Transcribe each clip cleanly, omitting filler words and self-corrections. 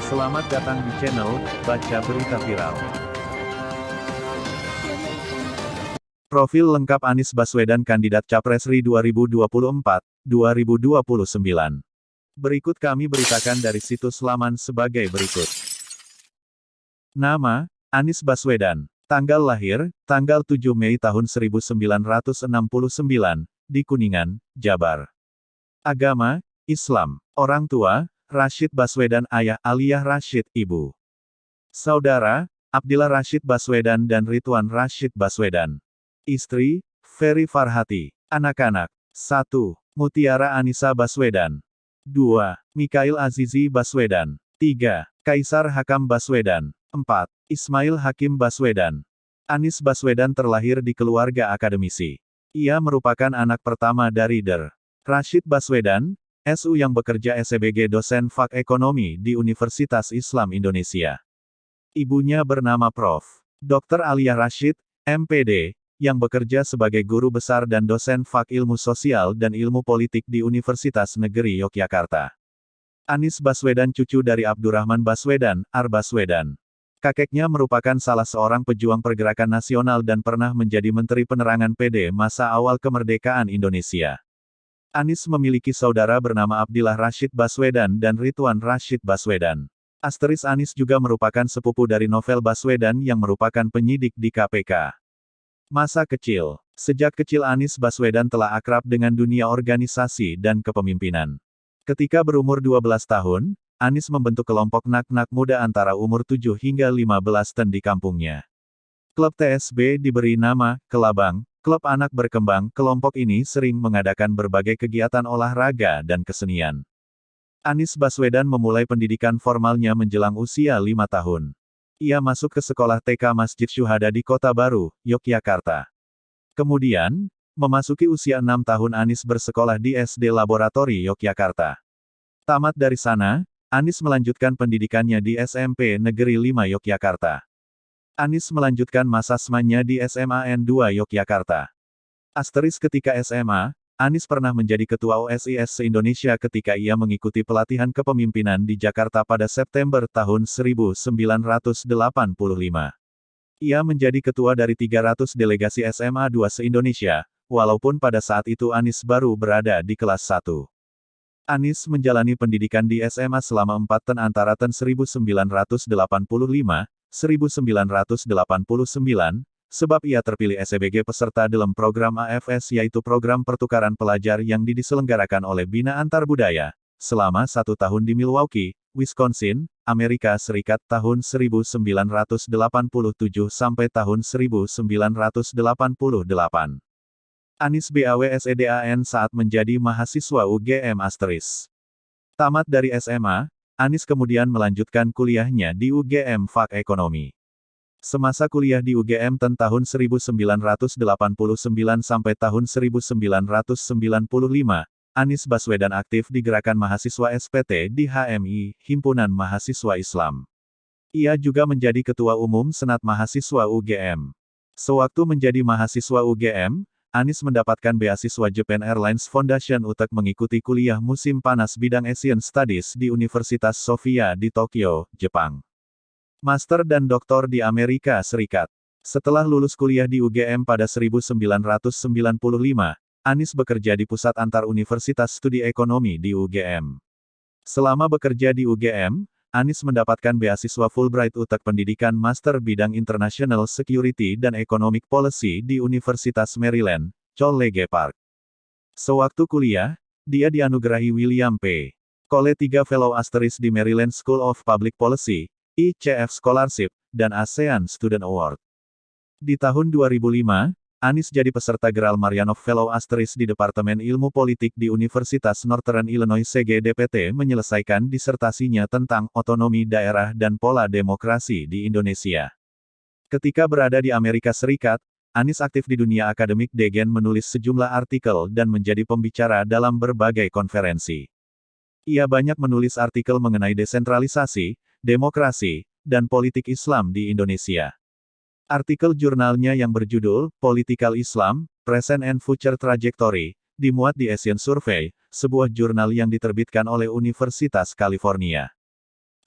Selamat datang di channel Baca Berita Viral. Profil lengkap Anies Baswedan kandidat Capres RI 2024-2029. Berikut kami beritakan dari situs laman sebagai berikut. Nama, Anies Baswedan. Tanggal lahir, tanggal 7 Mei tahun 1969, di Kuningan, Jabar. Agama, Islam. Orang tua, Rashid Baswedan ayah Aliyah Rashid ibu. Saudara, Abdillah Rashid Baswedan dan Ridwan Rashid Baswedan. Istri, Ferry Farhati. Anak-anak. 1. Mutiara Anissa Baswedan. 2. Mikhail Azizi Baswedan. 3. Kaisar Hakam Baswedan. 4. Ismail Hakim Baswedan. Anies Baswedan terlahir di keluarga akademisi. Ia merupakan anak pertama dari Dr. Rashid Baswedan, SU yang bekerja sebagai dosen Fak Ekonomi di Universitas Islam Indonesia. Ibunya bernama Prof. Dr. Aliyah Rashid, MPD, yang bekerja sebagai guru besar dan dosen Fak Ilmu Sosial dan Ilmu Politik di Universitas Negeri Yogyakarta. Anies Baswedan cucu dari Abdurrahman Baswedan, Ar Baswedan. Kakeknya merupakan salah seorang pejuang pergerakan nasional dan pernah menjadi Menteri Penerangan PD masa awal kemerdekaan Indonesia. Anies memiliki saudara bernama Abdillah Rashid Baswedan dan Ridwan Rashid Baswedan. Anies juga merupakan sepupu dari Novel Baswedan yang merupakan penyidik di KPK. Masa kecil. Sejak kecil Anies Baswedan telah akrab dengan dunia organisasi dan kepemimpinan. Ketika berumur 12 tahun, Anies membentuk kelompok nak-nak muda antara umur 7 hingga 15 tahun di kampungnya. Klub TSB diberi nama Kelabang, Klub Anak Berkembang. Kelompok ini sering mengadakan berbagai kegiatan olahraga dan kesenian. Anies Baswedan memulai pendidikan formalnya menjelang usia 5 tahun. Ia masuk ke sekolah TK Masjid Syuhada di Kota Baru, Yogyakarta. Kemudian, memasuki usia 6 tahun Anies bersekolah di SD Laboratori Yogyakarta. Tamat dari sana, Anies melanjutkan pendidikannya di SMP Negeri 5 Yogyakarta. Anies melanjutkan masa SMA-nya di SMAN 2 Yogyakarta. Ketika SMA, Anies pernah menjadi ketua OSIS se-Indonesia ketika ia mengikuti pelatihan kepemimpinan di Jakarta pada September tahun 1985. Ia menjadi ketua dari 300 delegasi SMA 2 se-Indonesia, walaupun pada saat itu Anies baru berada di kelas 1. Anies menjalani pendidikan di SMA selama 4 tahun antara tahun 1985-1989, sebab ia terpilih sebagai peserta dalam program AFS yaitu program pertukaran pelajar yang diselenggarakan oleh Bina Antar Budaya, selama 1 tahun di Milwaukee, Wisconsin, Amerika Serikat tahun 1987 sampai tahun 1988. Anies BAWSEDAN saat menjadi mahasiswa UGM *. Tamat dari SMA, Anies kemudian melanjutkan kuliahnya di UGM Fak Ekonomi. Semasa kuliah di UGM tahun 1989 sampai tahun 1995, Anies Baswedan aktif di Gerakan Mahasiswa SPT di HMI, Himpunan Mahasiswa Islam. Ia juga menjadi Ketua Umum Senat Mahasiswa UGM. Sewaktu menjadi mahasiswa UGM, Anies mendapatkan beasiswa Japan Airlines Foundation untuk mengikuti kuliah musim panas bidang Asian Studies di Universitas Sophia di Tokyo, Jepang. Master dan doktor di Amerika Serikat. Setelah lulus kuliah di UGM pada 1995, Anies bekerja di Pusat Antar Universitas Studi Ekonomi di UGM. Selama bekerja di UGM, Anies mendapatkan beasiswa Fulbright untuk pendidikan master bidang International Security dan Economic Policy di Universitas Maryland, College Park. Sewaktu kuliah, dia dianugerahi William P. Cole III Fellow di Maryland School of Public Policy, ICF Scholarship, dan ASEAN Student Award. Di tahun 2005, Anies jadi peserta Geral Marianov Fellow di Departemen Ilmu Politik di Universitas Northern Illinois CGDPT menyelesaikan disertasinya tentang otonomi daerah dan pola demokrasi di Indonesia. Ketika berada di Amerika Serikat, Anies aktif di dunia akademik dengan menulis sejumlah artikel dan menjadi pembicara dalam berbagai konferensi. Ia banyak menulis artikel mengenai desentralisasi, demokrasi, dan politik Islam di Indonesia. Artikel jurnalnya yang berjudul Political Islam, Present and Future Trajectory, dimuat di Asian Survey, sebuah jurnal yang diterbitkan oleh Universitas California.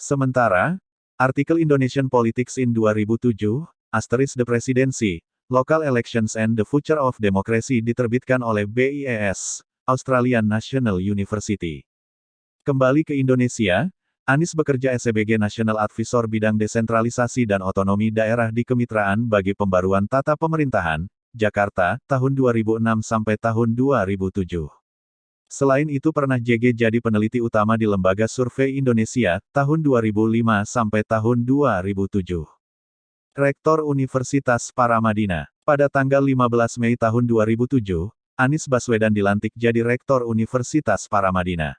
Sementara, artikel Indonesian Politics in 2007, *The Presidency, Local Elections and the Future of Democracy diterbitkan oleh BIES, Australian National University. Kembali ke Indonesia, Anies bekerja sebagai National Advisor bidang desentralisasi dan otonomi daerah di Kemitraan bagi Pembaruan Tata Pemerintahan, Jakarta, tahun 2006 sampai tahun 2007. Selain itu pernah JG jadi peneliti utama di Lembaga Survei Indonesia, tahun 2005 sampai tahun 2007. Rektor Universitas Paramadina. Pada tanggal 15 Mei tahun 2007, Anies Baswedan dilantik jadi Rektor Universitas Paramadina.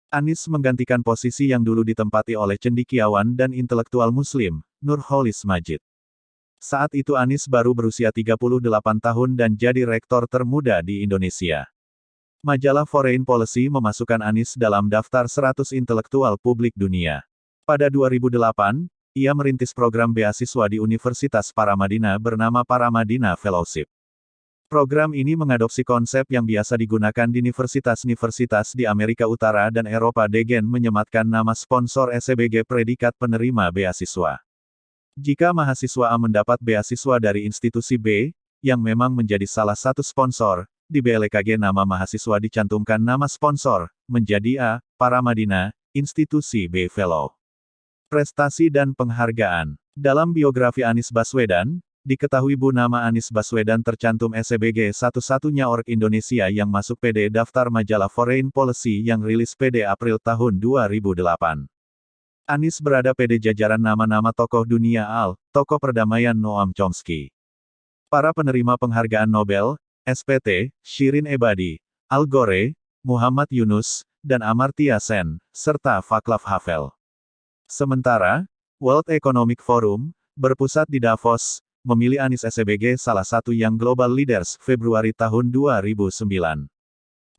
Anies menggantikan posisi yang dulu ditempati oleh cendekiawan dan intelektual Muslim, Nurholis Majid. Saat itu Anies baru berusia 38 tahun dan jadi rektor termuda di Indonesia. Majalah Foreign Policy memasukkan Anies dalam daftar 100 intelektual publik dunia. Pada 2008, ia merintis program beasiswa di Universitas Paramadina bernama Paramadina Fellowship. Program ini mengadopsi konsep yang biasa digunakan di universitas-universitas di Amerika Utara dan Eropa dengan menyematkan nama sponsor sebagai predikat penerima beasiswa. Jika mahasiswa A mendapat beasiswa dari institusi B, yang memang menjadi salah satu sponsor, di BLKG nama mahasiswa dicantumkan nama sponsor, menjadi A, Paramadina, institusi B Fellow. Prestasi dan penghargaan. Dalam biografi Anies Baswedan, diketahui Bu nama Anies Baswedan tercantum sebagai satu-satunya org Indonesia yang masuk PD daftar majalah Foreign Policy yang rilis PD April tahun 2008. Anies berada PD jajaran nama-nama tokoh dunia tokoh perdamaian Noam Chomsky. Para penerima penghargaan Nobel, SPT, Shirin Ebadi, Al Gore, Muhammad Yunus, dan Amartya Sen, serta Václav Havel. Sementara, World Economic Forum, berpusat di Davos, memilih Anies sebagai salah satu yang Global Leaders Februari tahun 2009.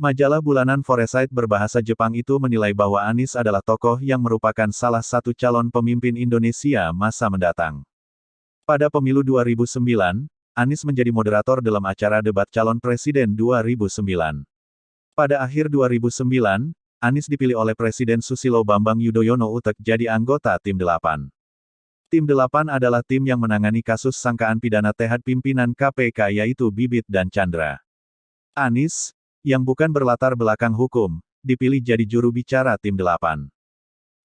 Majalah bulanan Foresight berbahasa Jepang itu menilai bahwa Anies adalah tokoh yang merupakan salah satu calon pemimpin Indonesia masa mendatang. Pada pemilu 2009, Anies menjadi moderator dalam acara debat calon presiden 2009. Pada akhir 2009, Anies dipilih oleh Presiden Susilo Bambang Yudhoyono untuk jadi anggota Tim 8. Tim 8 adalah tim yang menangani kasus sangkaan pidana terhadap pimpinan KPK yaitu Bibit dan Chandra. Anies, yang bukan berlatar belakang hukum, dipilih jadi juru bicara Tim 8.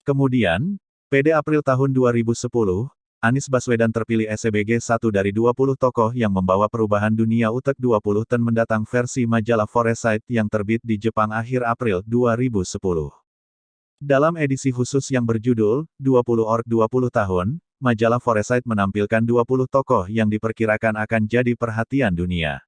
Kemudian, pada April tahun 2010, Anies Baswedan terpilih sebagai satu dari 20 tokoh yang membawa perubahan dunia untuk 20 tahun mendatang versi majalah Foresight yang terbit di Jepang akhir April 2010. Dalam edisi khusus yang berjudul, 20 Org 20 Tahun, majalah Foresight menampilkan 20 tokoh yang diperkirakan akan jadi perhatian dunia.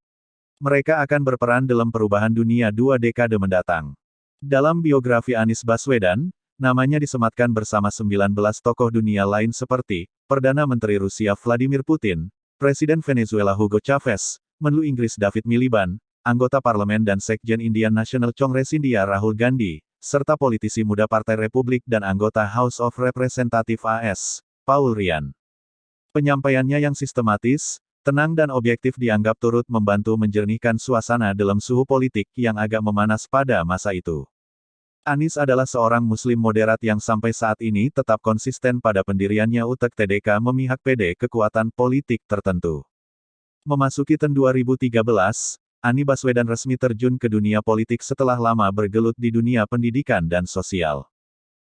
Mereka akan berperan dalam perubahan dunia 2 dekade mendatang. Dalam biografi Anies Baswedan, namanya disematkan bersama 19 tokoh dunia lain seperti, Perdana Menteri Rusia Vladimir Putin, Presiden Venezuela Hugo Chavez, Menlu Inggris David Miliband, anggota parlemen dan sekjen Indian National Congress India Rahul Gandhi, serta politisi muda Partai Republik dan anggota House of Representatives AS, Paul Ryan. Penyampaiannya yang sistematis, tenang dan objektif dianggap turut membantu menjernihkan suasana dalam suhu politik yang agak memanas pada masa itu. Anies adalah seorang Muslim moderat yang sampai saat ini tetap konsisten pada pendiriannya untuk TDK memihak PD kekuatan politik tertentu. Memasuki tahun 2013, Anies Baswedan resmi terjun ke dunia politik setelah lama bergelut di dunia pendidikan dan sosial.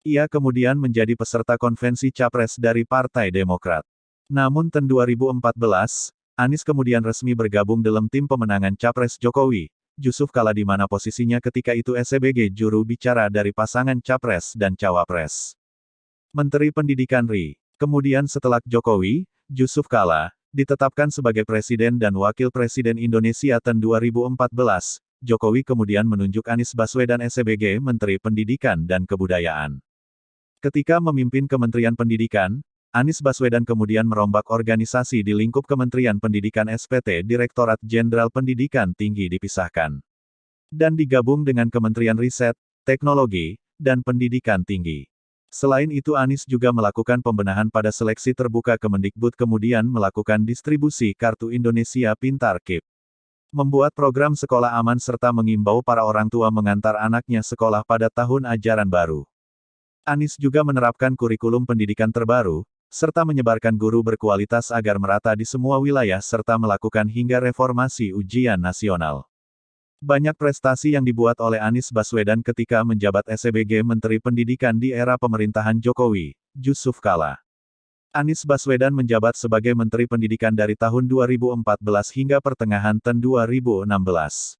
Ia kemudian menjadi peserta konvensi Capres dari Partai Demokrat. Namun tahun 2014, Anies kemudian resmi bergabung dalam tim pemenangan Capres Jokowi, Yusuf Kala di mana posisinya ketika itu sebagai juru bicara dari pasangan Capres dan Cawapres. Menteri Pendidikan RI. Kemudian setelah Jokowi, Yusuf Kala, ditetapkan sebagai Presiden dan Wakil Presiden Indonesia tahun 2014, Jokowi kemudian menunjuk Anies Baswedan sebagai Menteri Pendidikan dan Kebudayaan. Ketika memimpin Kementerian Pendidikan, Anies Baswedan kemudian merombak organisasi di lingkup Kementerian Pendidikan SPT Direktorat Jenderal Pendidikan Tinggi dipisahkan. Dan digabung dengan Kementerian Riset, Teknologi, dan Pendidikan Tinggi. Selain itu Anies juga melakukan pembenahan pada seleksi terbuka Kemendikbud kemudian melakukan distribusi Kartu Indonesia Pintar KIP. Membuat program sekolah aman serta mengimbau para orang tua mengantar anaknya sekolah pada tahun ajaran baru. Anies juga menerapkan kurikulum pendidikan terbaru, serta menyebarkan guru berkualitas agar merata di semua wilayah serta melakukan hingga reformasi ujian nasional. Banyak prestasi yang dibuat oleh Anies Baswedan ketika menjabat SBG Menteri Pendidikan di era pemerintahan Jokowi, Yusuf Kala. Anies Baswedan menjabat sebagai Menteri Pendidikan dari tahun 2014 hingga pertengahan tahun 2016.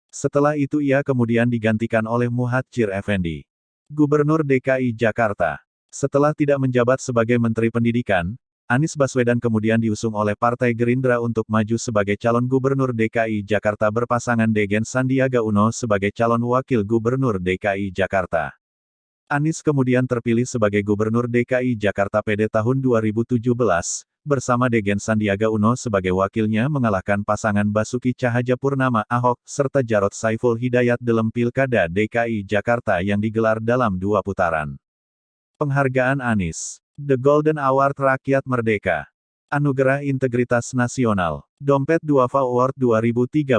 Setelah itu ia kemudian digantikan oleh Muhadjir Effendi, Gubernur DKI Jakarta. Setelah tidak menjabat sebagai Menteri Pendidikan, Anies Baswedan kemudian diusung oleh Partai Gerindra untuk maju sebagai calon Gubernur DKI Jakarta berpasangan dengan Sandiaga Uno sebagai calon Wakil Gubernur DKI Jakarta. Anies kemudian terpilih sebagai Gubernur DKI Jakarta pada tahun 2017, bersama dengan Sandiaga Uno sebagai wakilnya mengalahkan pasangan Basuki Cahayapurnama Ahok, serta Jarod Saiful Hidayat dalam Pilkada DKI Jakarta yang digelar dalam 2 putaran. Penghargaan Anies. The Golden Award Rakyat Merdeka. Anugerah Integritas Nasional. Dompet Duafa Award 2013.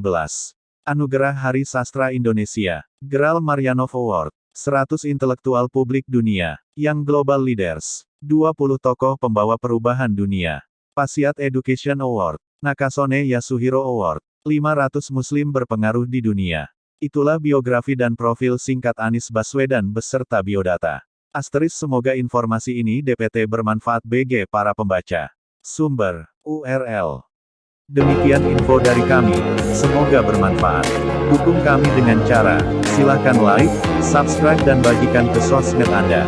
Anugerah Hari Sastra Indonesia. Geral Maryanov Award. 100 Intelektual Publik Dunia. Young Global Leaders. 20 Tokoh Pembawa Perubahan Dunia. Pasiat Education Award. Nakasone Yasuhiro Award. 500 Muslim Berpengaruh di Dunia. Itulah biografi dan profil singkat Anies Baswedan beserta biodata. Asteris semoga informasi ini DPT bermanfaat bagi para pembaca. Sumber, URL. Demikian info dari kami, semoga bermanfaat. Dukung kami dengan cara, silakan like, subscribe dan bagikan ke sosmed Anda.